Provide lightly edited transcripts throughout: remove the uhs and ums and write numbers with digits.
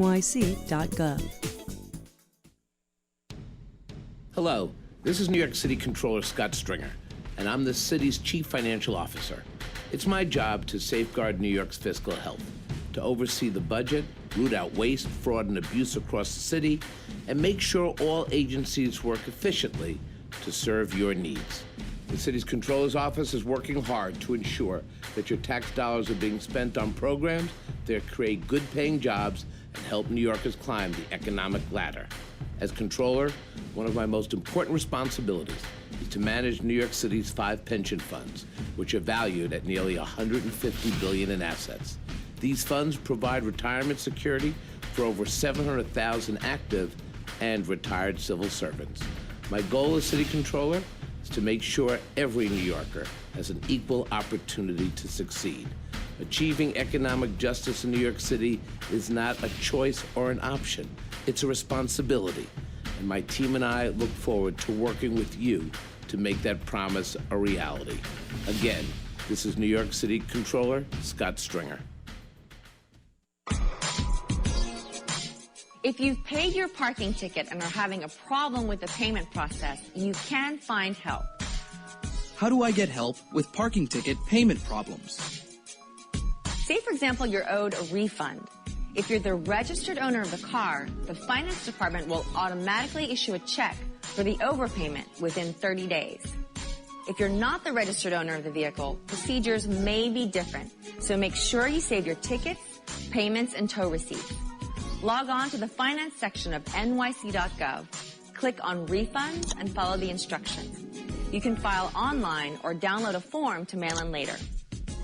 nyc.gov. Hello, this is New York City Controller Scott Stringer, and I'm the city's Chief Financial Officer. It's my job to safeguard New York's fiscal health, to oversee the budget, root out waste, fraud, and abuse across the city, and make sure all agencies work efficiently to serve your needs. The city's Controller's Office is working hard to ensure that your tax dollars are being spent on programs that create good-paying jobs and help New Yorkers climb the economic ladder. As Controller, one of my most important responsibilities is to manage New York City's 5 pension funds, which are valued at nearly $150 billion in assets. These funds provide retirement security for over 700,000 active and retired civil servants. My goal as City Controller is to make sure every New Yorker has an equal opportunity to succeed. Achieving economic justice in New York City is not a choice or an option. It's a responsibility. And my team and I look forward to working with you to make that promise a reality. Again, this is New York City Controller Scott Stringer. If you've paid your parking ticket and are having a problem with the payment process, you can find help. How do I get help with parking ticket payment problems? Say, for example, you're owed a refund. If you're the registered owner of the car, the finance department will automatically issue a check for the overpayment within 30 days. If you're not the registered owner of the vehicle, procedures may be different, so make sure you save your tickets, payments, and tow receipts. Log on to the finance section of nyc.gov, click on refunds, and follow the instructions. You can file online or download a form to mail in later.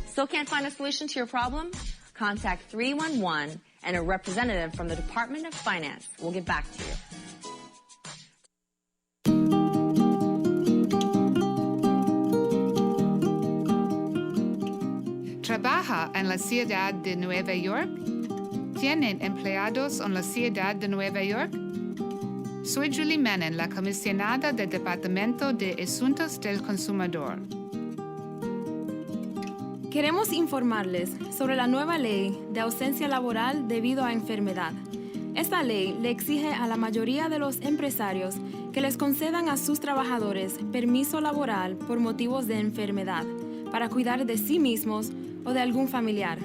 Still can't find a solution to your problem? Contact 311 and a representative from the Department of Finance will get back to you. ¿Trabaja en la ciudad de Nueva York? ¿Tienen empleados en la ciudad de Nueva York? Soy Julie Menon, la comisionada del Departamento de Asuntos del Consumidor. Queremos informarles sobre la nueva ley de ausencia laboral debido a enfermedad. Esta ley le exige a la mayoría de los empresarios que les concedan a sus trabajadores permiso laboral por motivos de enfermedad, para cuidar de sí mismos o de algún familiar.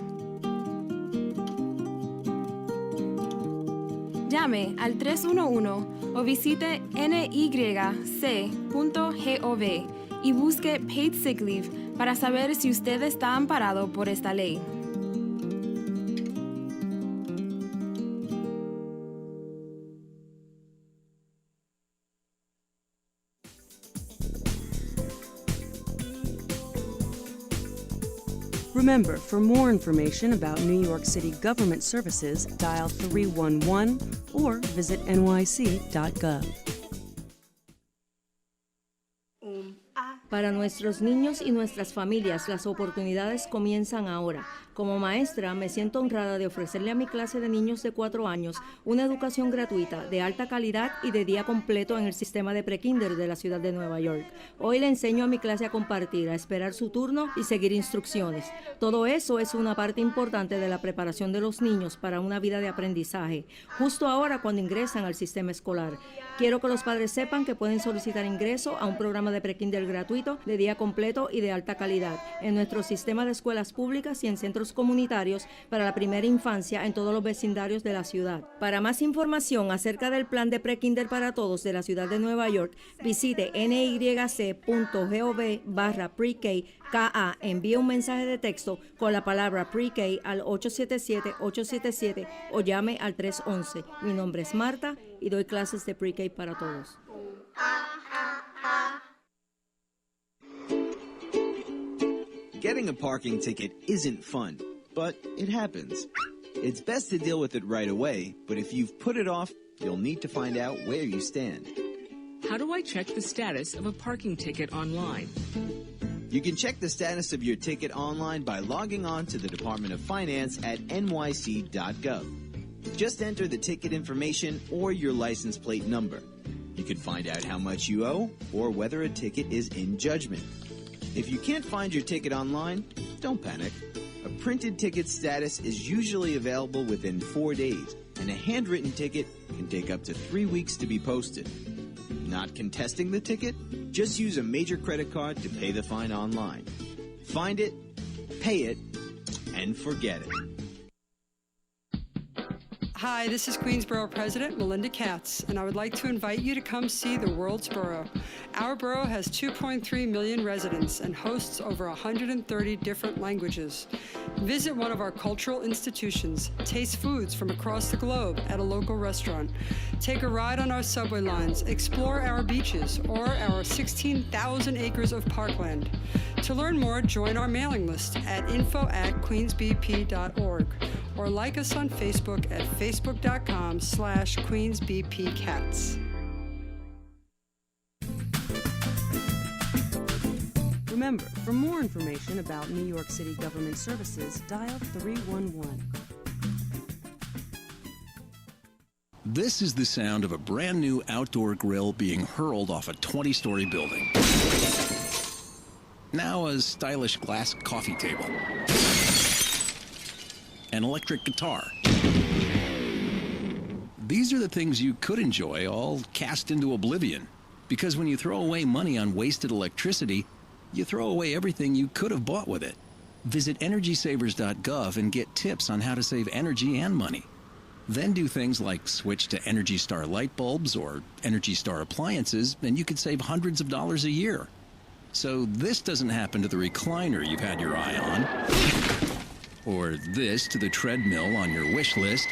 Llame al 311 o visite nyc.gov y busque Paid Sick Leave para saber si usted está amparado por esta ley. Remember, for more information about New York City government services, dial 311 or visit nyc.gov. Para nuestros niños y nuestras familias, las oportunidades comienzan ahora. Como maestra, me siento honrada de ofrecerle a mi clase de niños de 4 años una educación gratuita, de alta calidad y de día completo en el sistema de prekinder de la ciudad de Nueva York. Hoy le enseño a mi clase a compartir, a esperar su turno y seguir instrucciones. Todo eso es una parte importante de la preparación de los niños para una vida de aprendizaje, justo ahora cuando ingresan al sistema escolar. Quiero que los padres sepan que pueden solicitar ingreso a un programa de prekinder gratuito, de día completo y de alta calidad en nuestro sistema de escuelas públicas y en centros comunitarios para la primera infancia en todos los vecindarios de la ciudad. Para más información acerca del plan de prekinder para todos de la ciudad de Nueva York, visite nyc.gov/pre-K. Envíe un mensaje de texto con la palabra pre-K al 877-877 o llame al 311. Mi nombre es Marta y doy clases de pre-K para todos. Getting a parking ticket isn't fun, but it happens. It's best to deal with it right away, but if you've put it off, you'll need to find out where you stand. How do I check the status of a parking ticket online? You can check the status of your ticket online by logging on to the Department of Finance at nyc.gov. Just enter the ticket information or your license plate number. You can find out how much you owe or whether a ticket is in judgment. If you can't find your ticket online, don't panic. A printed ticket status is usually available within 4 days, and a handwritten ticket can take up to 3 weeks to be posted. Not contesting the ticket? Just use a major credit card to pay the fine online. Find it, pay it, and forget it. Hi, this is Queensborough President Melinda Katz, and I would like to invite you to come see the world's borough. Our borough has 2.3 million residents and hosts over 130 different languages. Visit one of our cultural institutions, taste foods from across the globe at a local restaurant, take a ride on our subway lines, explore our beaches or our 16,000 acres of parkland. To learn more, join our mailing list at info@queensbp.org or like us on Facebook at facebook.com/QueensBPCats. Remember, for more information about New York City government services, dial 311. This is the sound of a brand new outdoor grill being hurled off a 20-story building. Now a stylish glass coffee table. An electric guitar. These are the things you could enjoy, all cast into oblivion. Because when you throw away money on wasted electricity, you throw away everything you could have bought with it. Visit EnergySavers.gov and get tips on how to save energy and money. Then do things like switch to Energy Star light bulbs or Energy Star appliances, and you could save hundreds of dollars a year. So this doesn't happen to the recliner you've had your eye on, or this to the treadmill on your wish list,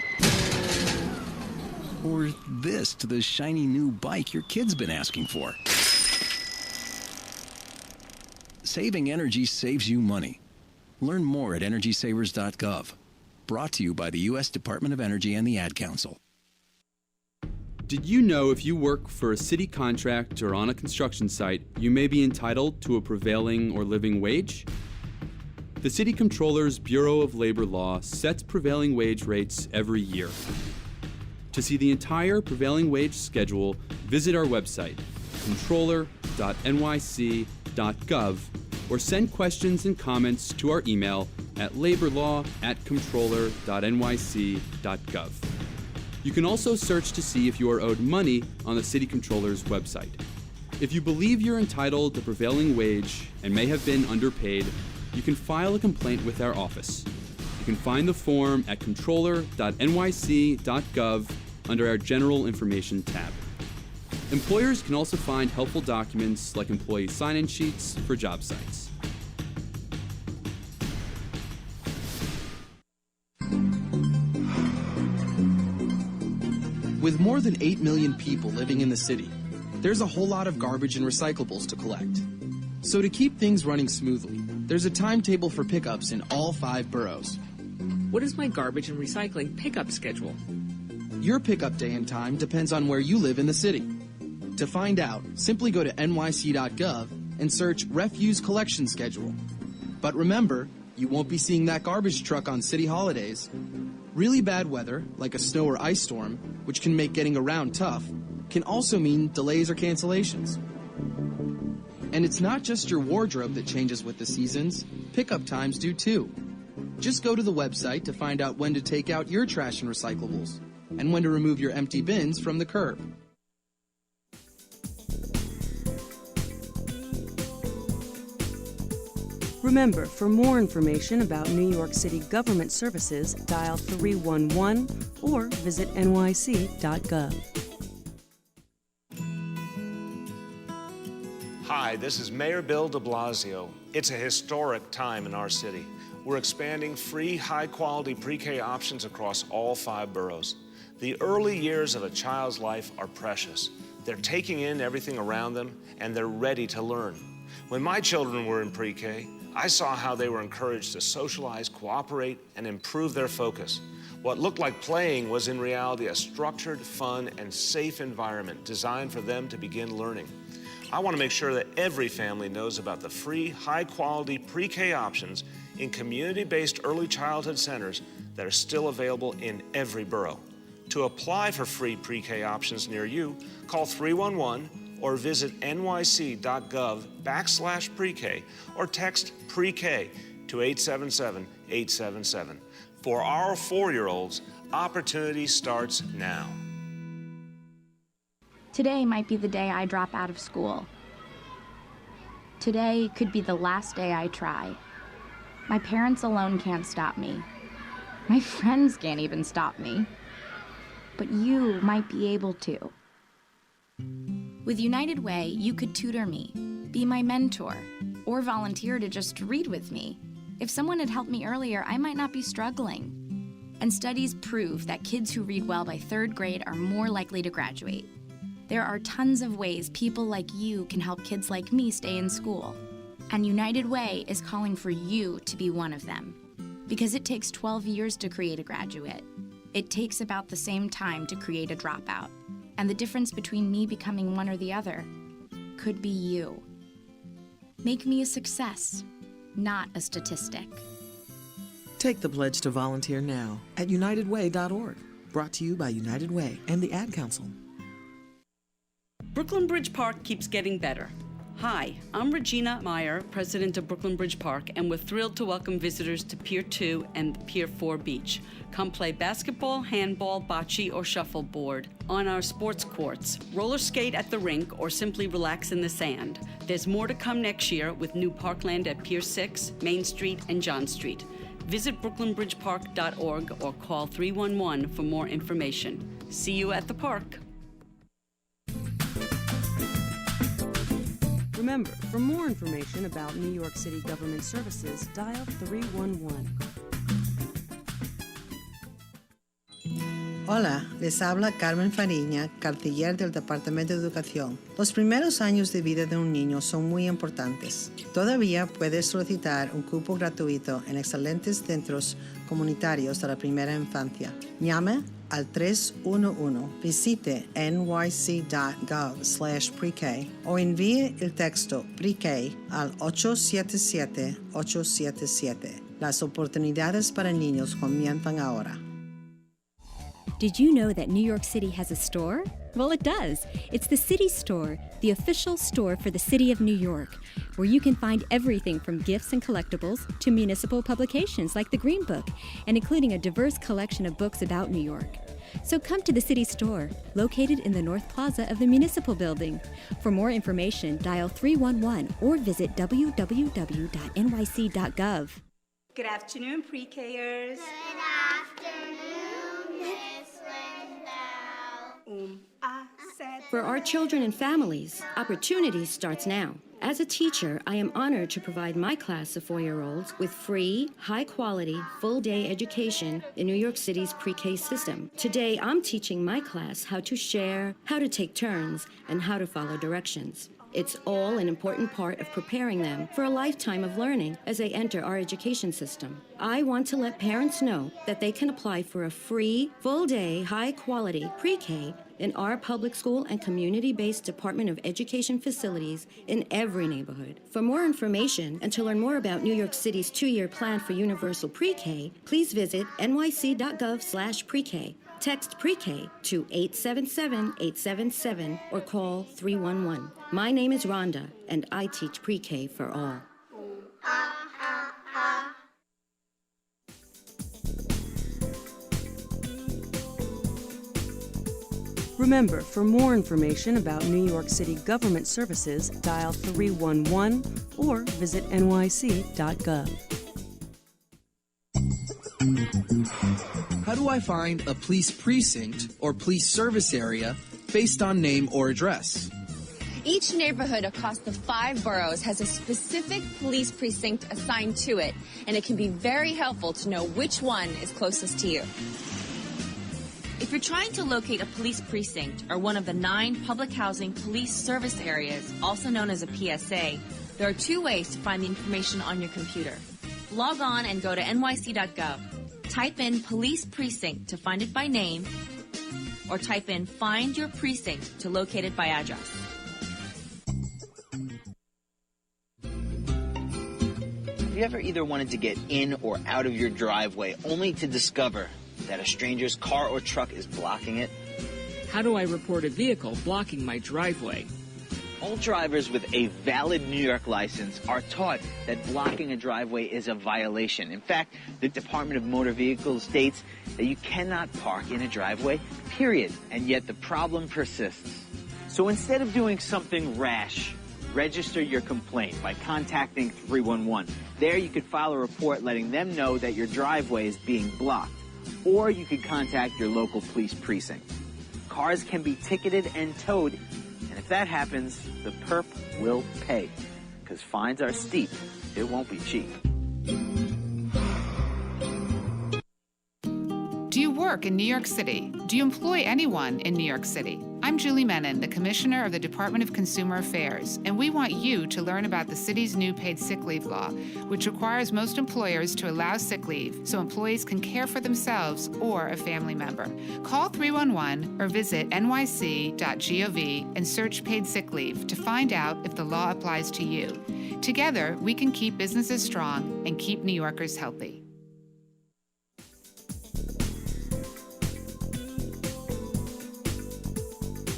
or this to the shiny new bike your kid's been asking for. Saving energy saves you money. Learn more at EnergySavers.gov. Brought to you by the U.S. Department of Energy and the Ad Council. Did you know if you work for a city contract or on a construction site, you may be entitled to a prevailing or living wage? The City Comptroller's Bureau of Labor Law sets prevailing wage rates every year. To see the entire prevailing wage schedule, visit our website, controller.nyc.gov, or send questions and comments to our email at laborlaw@controller.nyc.gov. You can also search to see if you are owed money on the City Comptroller's website. If you believe you're entitled to prevailing wage and may have been underpaid, you can file a complaint with our office. You can find the form at controller.nyc.gov under our General Information tab. Employers can also find helpful documents like employee sign-in sheets for job sites. With more than 8 million people living in the city, there's a whole lot of garbage and recyclables to collect. So to keep things running smoothly, there's a timetable for pickups in all 5 boroughs. What is my garbage and recycling pickup schedule? Your pickup day and time depends on where you live in the city. To find out, simply go to nyc.gov and search Refuse Collection Schedule. But remember, you won't be seeing that garbage truck on city holidays. Really bad weather, like a snow or ice storm, which can make getting around tough, can also mean delays or cancellations. And it's not just your wardrobe that changes with the seasons, pickup times do too. Just go to the website to find out when to take out your trash and recyclables, and when to remove your empty bins from the curb. Remember, for more information about New York City government services, dial 311 or visit nyc.gov. Hi, this is Mayor Bill de Blasio. It's a historic time in our city. We're expanding free, high-quality pre-K options across all 5 boroughs. The early years of a child's life are precious. They're taking in everything around them, and they're ready to learn. When my children were in pre-K, I saw how they were encouraged to socialize, cooperate, and improve their focus. What looked like playing was in reality a structured, fun, and safe environment designed for them to begin learning. I want to make sure that every family knows about the free, high-quality pre-K options in community-based early childhood centers that are still available in every borough. To apply for free pre-K options near you, call 311 or visit nyc.gov/pre-K or text pre-K to 877-877. For our 4-year-olds, Opportunity starts now. Today might be the day I drop out of school. Today could be the last day I try. My parents alone can't stop me. My friends can't even stop me. But you might be able to. With United Way, you could tutor me, be my mentor, or volunteer to just read with me. If someone had helped me earlier, I might not be struggling. And studies prove that kids who read well by 3rd grade are more likely to graduate. There are tons of ways people like you can help kids like me stay in school. And United Way is calling for you to be one of them. Because it takes 12 years to create a graduate. It takes about the same time to create a dropout. And the difference between me becoming one or the other could be you. Make me a success, not a statistic. Take the pledge to volunteer now at unitedway.org. Brought to you by United Way and the Ad Council. Brooklyn Bridge Park keeps getting better. Hi, I'm Regina Meyer, president of Brooklyn Bridge Park, and we're thrilled to welcome visitors to Pier 2 and Pier 4 Beach. Come play basketball, handball, bocce, or shuffleboard on our sports courts, roller skate at the rink, or simply relax in the sand. There's more to come next year with new parkland at Pier 6, Main Street, and John Street. Visit brooklynbridgepark.org or call 311 for more information. See you at the park. Remember, for more information about New York City government services, dial 311. Hola, les habla Carmen Fariña, cartiller del Departamento de Educación. Los primeros años de vida de un niño son muy importantes. Todavía puedes solicitar un cupo gratuito en excelentes centros comunitarios de la primera infancia. Llame al 311, visite nyc.gov/pre-K o envíe el texto pre-K al 877-877. Las oportunidades para niños comienzan ahora. Did you know that New York City has a store? Well, it does. It's the City Store, the official store for the City of New York, where you can find everything from gifts and collectibles to municipal publications like the Green Book, and including a diverse collection of books about New York. So come to the City Store, located in the North Plaza of the Municipal Building. For more information, dial 311 or visit www.nyc.gov. Good afternoon, pre-Kers. Good afternoon, Miss Lindell. For our children and families, opportunity starts now. As a teacher, I am honored to provide my class of 4-year-olds with free, high-quality, full-day education in New York City's pre-K system. Today, I'm teaching my class how to share, how to take turns, and how to follow directions. It's all an important part of preparing them for a lifetime of learning as they enter our education system. I want to let parents know that they can apply for a free, full-day, high-quality pre-K in our public school and community-based Department of Education facilities in every neighborhood. For more information and to learn more about New York City's 2-year plan for universal pre-K, please visit nyc.gov/pre-K. Text pre-K to 877-877 or call 311. My name is Rhonda, and I teach pre-K for all. Remember, for more information about New York City government services, dial 311 or visit nyc.gov. How do I find a police precinct or police service area based on name or address? Each neighborhood across the 5 boroughs has a specific police precinct assigned to it, and it can be very helpful to know which one is closest to you. If you're trying to locate a police precinct or one of the 9 public housing police service areas, also known as a PSA, there are 2 ways to find the information on your computer. Log on and go to nyc.gov. Type in police precinct to find it by name, or type in find your precinct to locate it by address. Have you ever either wanted to get in or out of your driveway only to discover that a stranger's car or truck is blocking it? How do I report a vehicle blocking my driveway? All drivers with a valid New York license are taught that blocking a driveway is a violation. In fact, the Department of Motor Vehicles states that you cannot park in a driveway, period. And yet the problem persists. So instead of doing something rash, register your complaint by contacting 311. There you could file a report letting them know that your driveway is being blocked. Or you could contact your local police precinct. Cars can be ticketed and towed, and if that happens, the perp will pay. Because fines are steep. It won't be cheap. Do you work in New York City? Do you employ anyone in New York City? I'm Julie Menon, the Commissioner of the Department of Consumer Affairs, and we want you to learn about the city's new paid sick leave law, which requires most employers to allow sick leave so employees can care for themselves or a family member. Call 311 or visit nyc.gov and search paid sick leave to find out if the law applies to you. Together, we can keep businesses strong and keep New Yorkers healthy.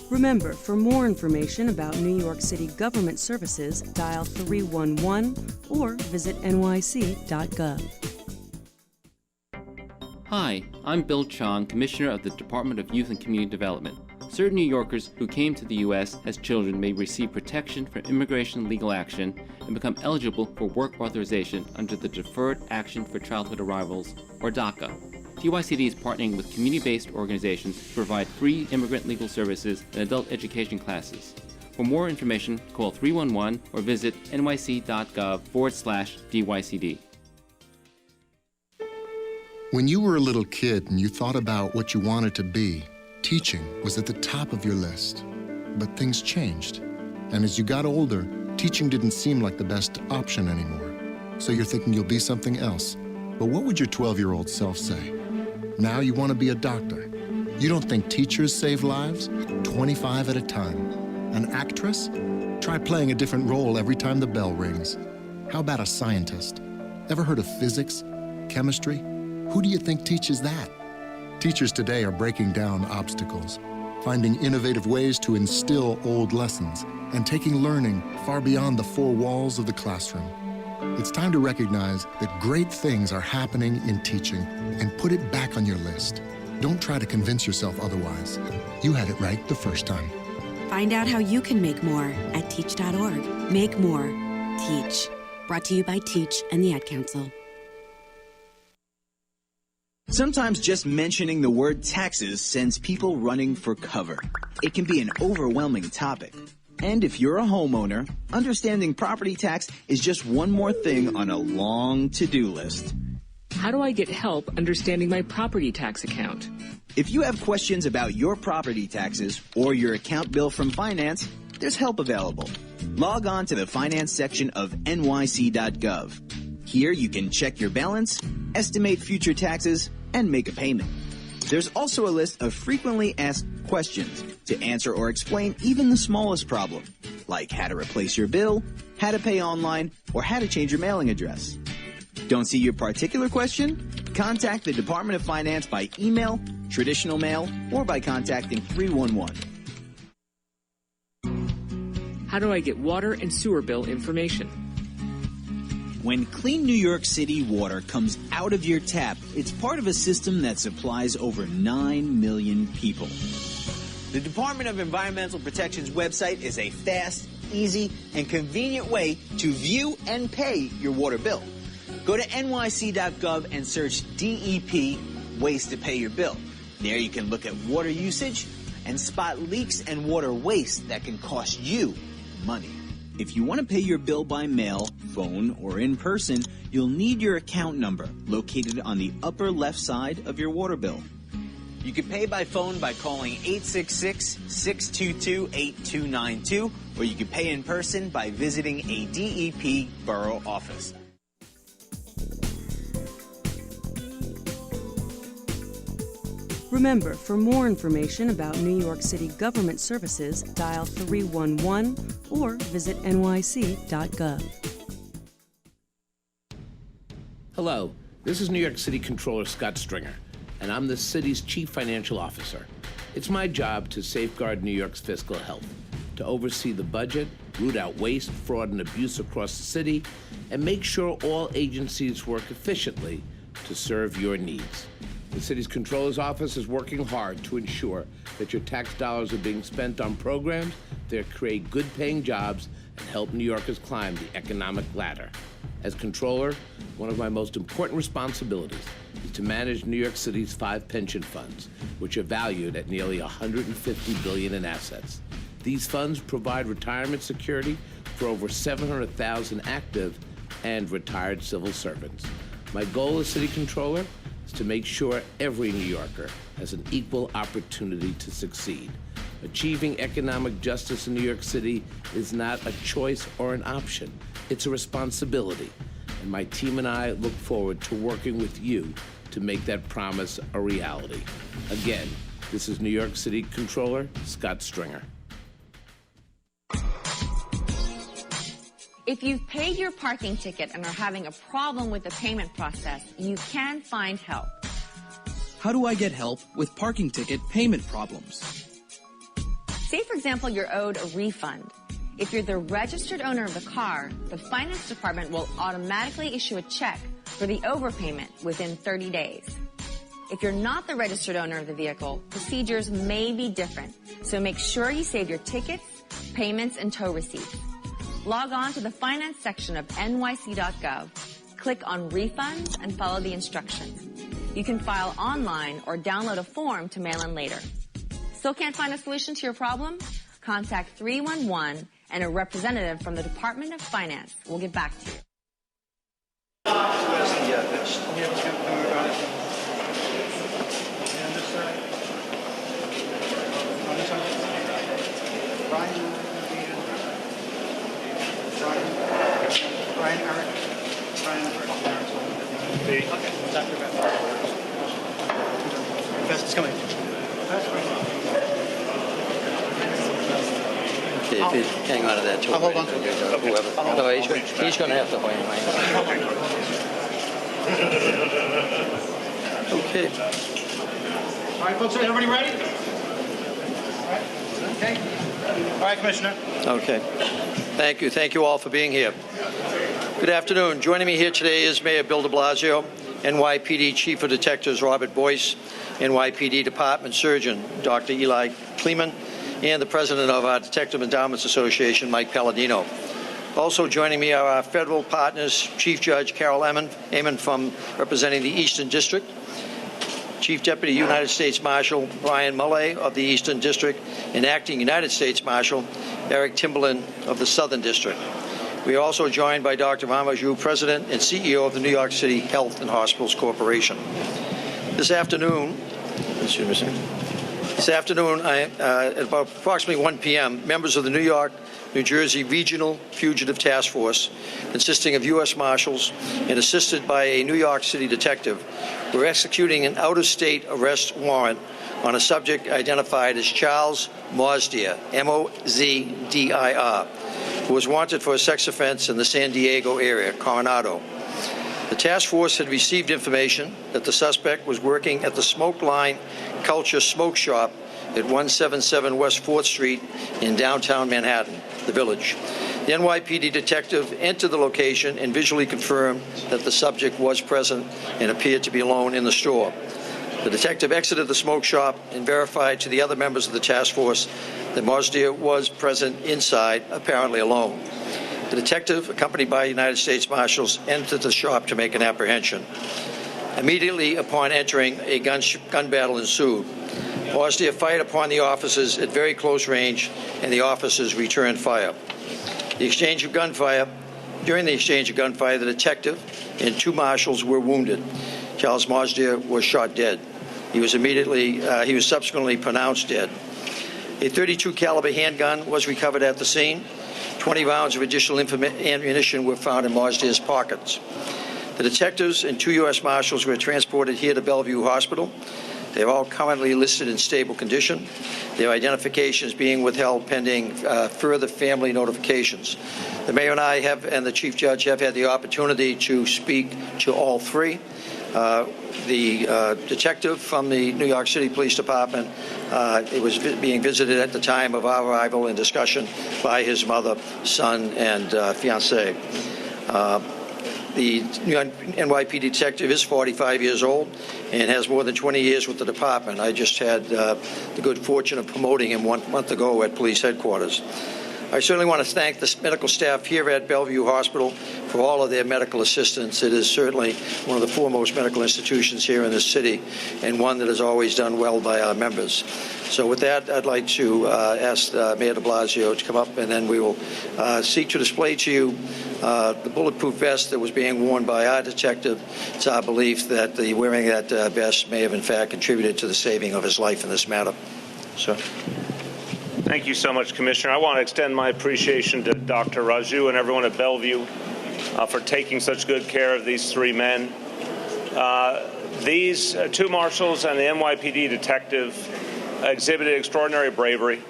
Remember, for more information about New York City government services, dial 311 or visit nyc.gov. Hi, I'm Bill Chong, Commissioner of the Department of Youth and Community Development. Certain New Yorkers who came to the U.S. as children may receive protection from immigration legal action and become eligible for work authorization under the Deferred Action for Childhood Arrivals, or DACA. TYCD is partnering with community-based organizations to provide free immigrant legal services and adult education classes. For more information, call 311 or visit nyc.gov/DYCD. When you were a little kid and you thought about what you wanted to be, teaching was at the top of your list. But things changed. And as you got older, teaching didn't seem like the best option anymore. So you're thinking you'll be something else. But what would your 12-year-old self say? Now you want to be a doctor. You don't think teachers save lives? 25 at a time. An actress? Try playing a different role every time the bell rings. How about a scientist? Ever heard of physics? Chemistry? Who do you think teaches that? Teachers today are breaking down obstacles, finding innovative ways to instill old lessons, and taking learning far beyond the four walls of the classroom. It's time to recognize that great things are happening in teaching and put it back on your list. Don't try to convince yourself otherwise. You had it right the first time. Find out how you can make more at teach.org. Make more. Teach. Brought to you by Teach and the Ad Council. Sometimes just mentioning the word taxes sends people running for cover. It can be an overwhelming topic. And if you're a homeowner, understanding property tax is just one more thing on a long to-do list. How do I get help understanding my property tax account? If you have questions about your property taxes or your account bill from finance, there's help available. Log on to the finance section of nyc.gov. Here you can check your balance, estimate future taxes, and make a payment. There's also a list of frequently asked questions to answer or explain even the smallest problem, like how to replace your bill, how to pay online, or how to change your mailing address. Don't see your particular question? Contact the Department of Finance by email, traditional mail, or by contacting 311. How do I get water and sewer bill information? When clean New York City water comes out of your tap, it's part of a system that supplies over 9 million people. The Department of Environmental Protection's website is a fast, easy, and convenient way to view and pay your water bill. Go to nyc.gov and search DEP, Ways to Pay Your Bill. There you can look at water usage and spot leaks and water waste that can cost you money. If you want to pay your bill by mail, phone, or in person, you'll need your account number located on the upper left side of your water bill. You can pay by phone by calling 866-622-8292, or you can pay in person by visiting a DEP borough office. Remember, for more information about New York City government services, dial 311 or visit nyc.gov. Hello, this is New York City Controller Scott Stringer, and I'm the city's Chief Financial Officer. It's my job to safeguard New York's fiscal health. to oversee the budget, root out waste, fraud, and abuse across the city, and make sure all agencies work efficiently to serve your needs. The city's Controller's Office is working hard to ensure that your tax dollars are being spent on programs that create good-paying jobs and help New Yorkers climb the economic ladder. As Controller, one of my most important responsibilities is to manage New York City's 5 pension funds, which are valued at nearly $150 billion in assets. These funds provide retirement security for over 700,000 active and retired civil servants. My goal as City Controller is to make sure every New Yorker has an equal opportunity to succeed. Achieving economic justice in New York City is not a choice or an option. It's a responsibility. And my team and I look forward to working with you to make that promise a reality. Again, this is New York City Controller Scott Stringer. If you've paid your parking ticket and are having a problem with the payment process, you can find help. How do I get help with parking ticket payment problems? Say, for example, you're owed a refund. If you're the registered owner of the car, the finance department will automatically issue a check for the overpayment within 30 days. If you're not the registered owner of the vehicle, procedures may be different, so make sure you save your tickets, payments, and tow receipts. Log on to the finance section of nyc.gov, click on refunds, and follow the instructions. You can file online or download a form to mail in later. Still can't find a solution to your problem? Contact 311 and a representative from the Department of Finance will get back to you. It's coming. If you hang on to that too. I'll hold on to it. Whoever. No, he's going to have to hold him. Okay. All right, folks, everybody ready? Okay. All right, Commissioner. Okay. Thank you. Thank you all for being here. Good afternoon. Joining me here today is Mayor Bill de Blasio, NYPD Chief of Detectives Robert Boyce, NYPD Department Surgeon Dr. Eli Kleeman, and the President of our Detective Endowments Association, Mike Palladino. Also joining me are our federal partners, Chief Judge Carol Amon from representing the Eastern District, Chief Deputy United States Marshal Brian Mullay of the Eastern District, and Acting United States Marshal Eric Timberland of the Southern District. We are also joined by Dr. Ramaju, President and CEO of the New York City Health and Hospitals Corporation. This afternoon, at about approximately 1 p.m., members of the New York, New Jersey Regional Fugitive Task Force, consisting of U.S. Marshals and assisted by a New York City detective, were executing an out-of-state arrest warrant on a subject identified as Charles Mosdier, M-O-Z-D-I-R, who was wanted for a sex offense in the San Diego area, Coronado. The task force had received information that the suspect was working at the Smoke Line Culture Smoke Shop at 177 West 4th Street in downtown Manhattan, the Village. The NYPD detective entered the location and visually confirmed that the subject was present and appeared to be alone in the store. The detective exited the smoke shop and verified to the other members of the task force that Mosdier was present inside, apparently alone. The detective, accompanied by United States Marshals, entered the shop to make an apprehension. Immediately upon entering, a gun battle ensued. Mosdier fired upon the officers at very close range, and the officers returned fire. During the exchange of gunfire, the detective and 2 marshals were wounded. Charles Mosdier was shot dead. He was subsequently pronounced dead. A .32 caliber handgun was recovered at the scene. 20 rounds of additional ammunition were found in Mosdier's pockets. The detectives and 2 U.S. Marshals were transported here to Bellevue Hospital. They are all currently listed in stable condition. Their identification is being withheld pending further family notifications. The mayor and I and the chief judge have had the opportunity to speak to all 3. The detective from the New York City Police Department, it was being visited at the time of our arrival in discussion by his mother, son, and fiancé. The NYPD detective is 45 years old and has more than 20 years with the department. I just had the good fortune of promoting him 1 month ago at police headquarters. I certainly want to thank the medical staff here at Bellevue Hospital for all of their medical assistance. It is certainly one of the foremost medical institutions here in this city and one that has always done well by our members. So with that, I'd like to ask Mayor de Blasio to come up, and then we will seek to display to you the bulletproof vest that was being worn by our detective. It's our belief that the wearing that vest may have in fact contributed to the saving of his life in this matter. Sir. Thank you so much, Commissioner. I want to extend my appreciation to Dr. Raju and everyone at Bellevue for taking such good care of these three men. These two marshals and the NYPD detective exhibited extraordinary bravery.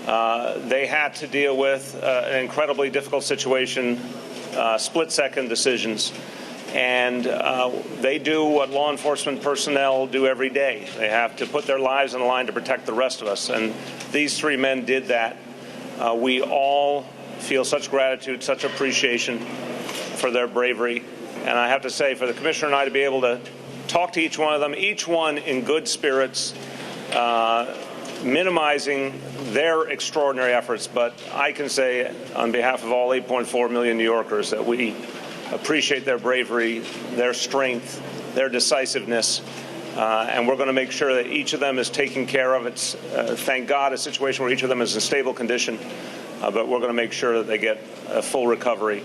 They had to deal with an incredibly difficult situation, split-second decisions. And they do what law enforcement personnel do every day. They have to put their lives on the line to protect the rest of us. And these three men did that. We all feel such gratitude, such appreciation for their bravery. And I have to say, for the Commissioner and I to be able to talk to each one of them, each one in good spirits, minimizing their extraordinary efforts. But I can say on behalf of all 8.4 million New Yorkers that we appreciate their bravery, their strength, their decisiveness, and we're going to make sure that each of them is taken care of. It's, thank God, a situation where each of them is in stable condition, but we're going to make sure that they get a full recovery,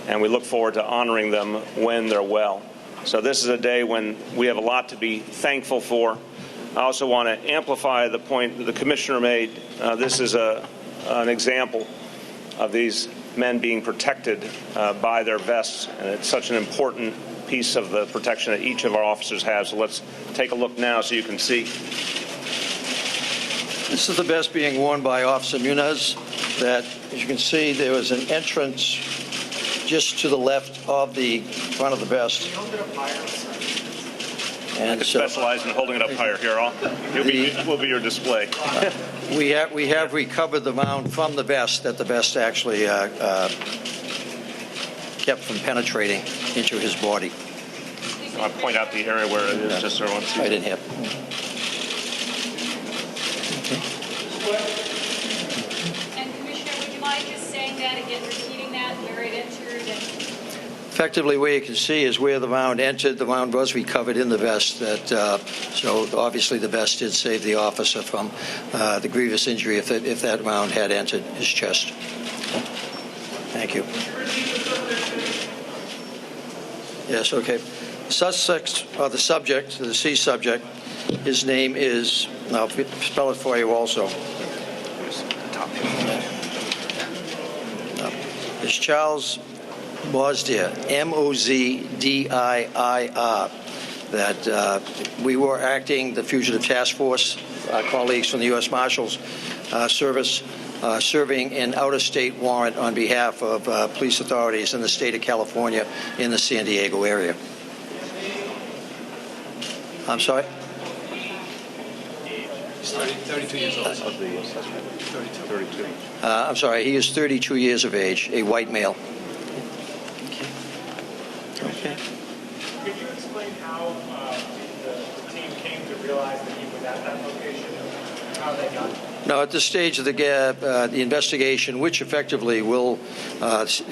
and we look forward to honoring them when they're well. So this is a day when we have a lot to be thankful for. I also want to amplify the point that the Commissioner made. This is an example of these men being protected by their vests, and it's such an important piece of the protection that each of our officers has. So let's take a look now so you can see. This is the vest being worn by Officer Munez. That, as you can see, there was an entrance just to the left of the front of the vest. And specialize in holding it up higher here. Will be your display. We have recovered the round from the vest that the vest actually kept from penetrating into his body. So I'll point out the area where it is, just so everyone sees. Right in here. Okay. And Commissioner, would you mind just saying that again, repeating that, where it entered? Effectively, where you can see is where the round entered. The round was recovered in the vest. So obviously the vest did save the officer from the grievous injury if that round had entered his chest. Thank you. Yes, okay. The subject, the deceased subject, his name is, I'll spell it for you also. It's Charles Mozdier, Mozdiir, that we were acting, the Fugitive Task Force, colleagues from the U.S. Marshals Service, serving an out-of-state warrant on behalf of police authorities in the state of California in the San Diego area. I'm sorry? He's 32 years old. 32. I'm sorry, he is 32 years of age, a white male. Okay. Could you explain how the team came to realize that he was at that location and how they got it? No, at this stage of the investigation, which effectively will, the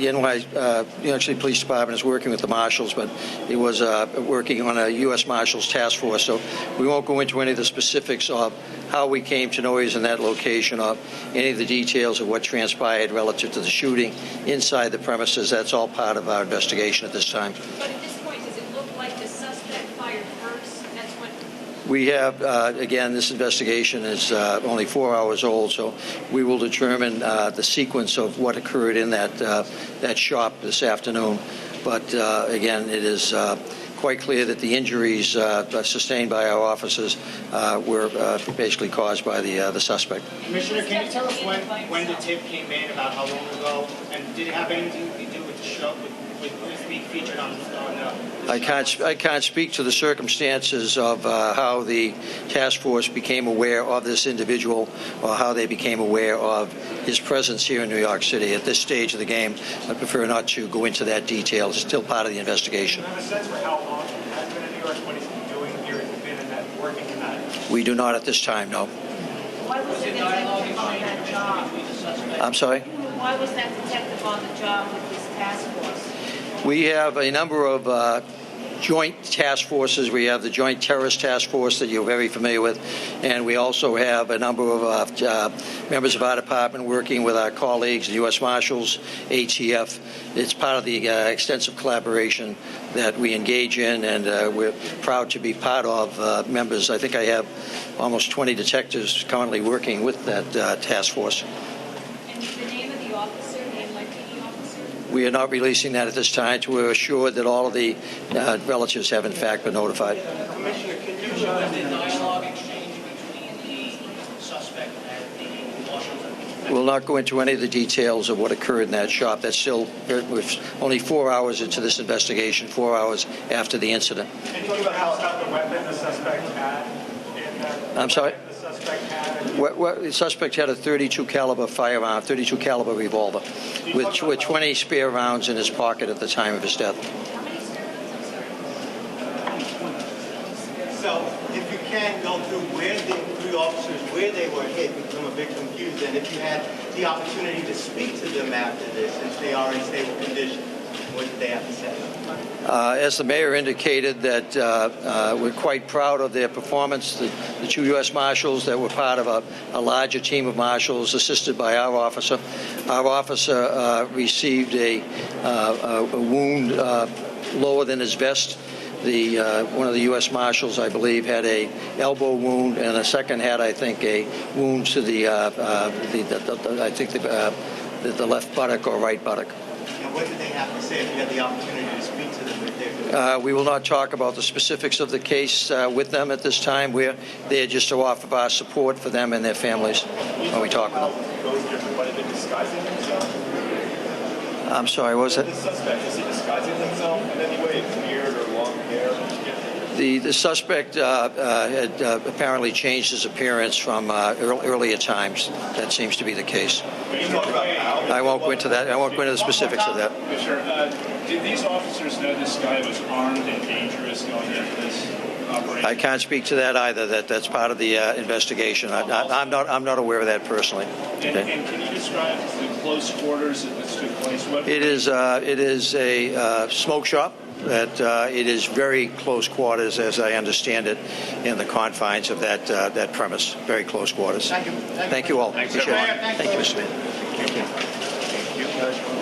New York City Police Department is working with the marshals, but it was working on a U.S. Marshals task force, so we won't go into any of the specifics of how we came to know he's in that location or any of the details of what transpired relative to the shooting inside the premises. That's all part of our investigation at this time. But at this point, does it look like the suspect fired first? That's what... We have, again, this investigation is only 4 hours old, so we will determine the sequence of what occurred in that shop this afternoon. But, again, it is quite clear that the injuries sustained by our officers were basically caused by the suspect. Commissioner, can you tell us when the tip came in, about how long ago, and did it have anything to do with the show, with this being featured on I can't speak to the circumstances of how the task force became aware of this individual or how they became aware of his presence here in New York City. At this stage of the game, I prefer not to go into that detail. It's still part of the investigation. Do you have a sense for how long he has been in New York, what he's been doing here, has been in that, working in that? We do not at this time, no. Why was the detective on that job? I'm sorry? Why was that detective on the job with this task force? We have a number of joint task forces. We have the Joint Terrorist Task Force that you're very familiar with, and we also have a number of members of our department working with our colleagues, the U.S. Marshals, ATF. It's part of the extensive collaboration that we engage in, and we're proud to be part of members. I think I have almost 20 detectives currently working with that task force. And the name of the officer, the NYPD officer? We are not releasing that at this time. We're assured that all of the relatives have, in fact, been notified. Commissioner, can you show us the dialogue exchange between the suspect and the marshals? We'll not go into any of the details of what occurred in that shop. That's still, we're only 4 hours into this investigation, 4 hours after the incident. Can you talk about how the weapon the suspect had? I'm sorry? The suspect had a .32 caliber firearm, .32 caliber revolver, with 20 spare rounds in his pocket at the time of his death. So, if you can go through where the three officers, where they were hit, become a bit confused, and if you had the opportunity to speak to them after this, since they are in stable condition, what did they have to say? As the mayor indicated, that we're quite proud of their performance. The two U.S. Marshals that were part of a larger team of marshals assisted by our officer. Our officer received a wound lower than his vest. One of the U.S. Marshals, I believe, had a elbow wound, and the second had, I think, a wound to the left buttock or right buttock. And what did they have to say if you had the opportunity to speak to them? We will not talk about the specifics of the case with them at this time. We're there just to offer our support for them and their families when we talk with them. I'm sorry, what was that? The suspect, is he disguising himself in any way, beard or long hair? The suspect had apparently changed his appearance from earlier times. That seems to be the case. I won't go into that. I won't go into the specifics of that. Sure. Did these officers know this guy was armed and dangerous going into this operation? I can't speak to that either. That's part of the investigation. I'm not aware of that personally. And can you describe the close quarters that this took place? It is a smoke shop. That it is very close quarters, as I understand it, in the confines of that premise. Very close quarters. Thank you. Thank you all. Thanks, Appreciate it. Mayor. Thank you, Mr. Mayor. Thank you.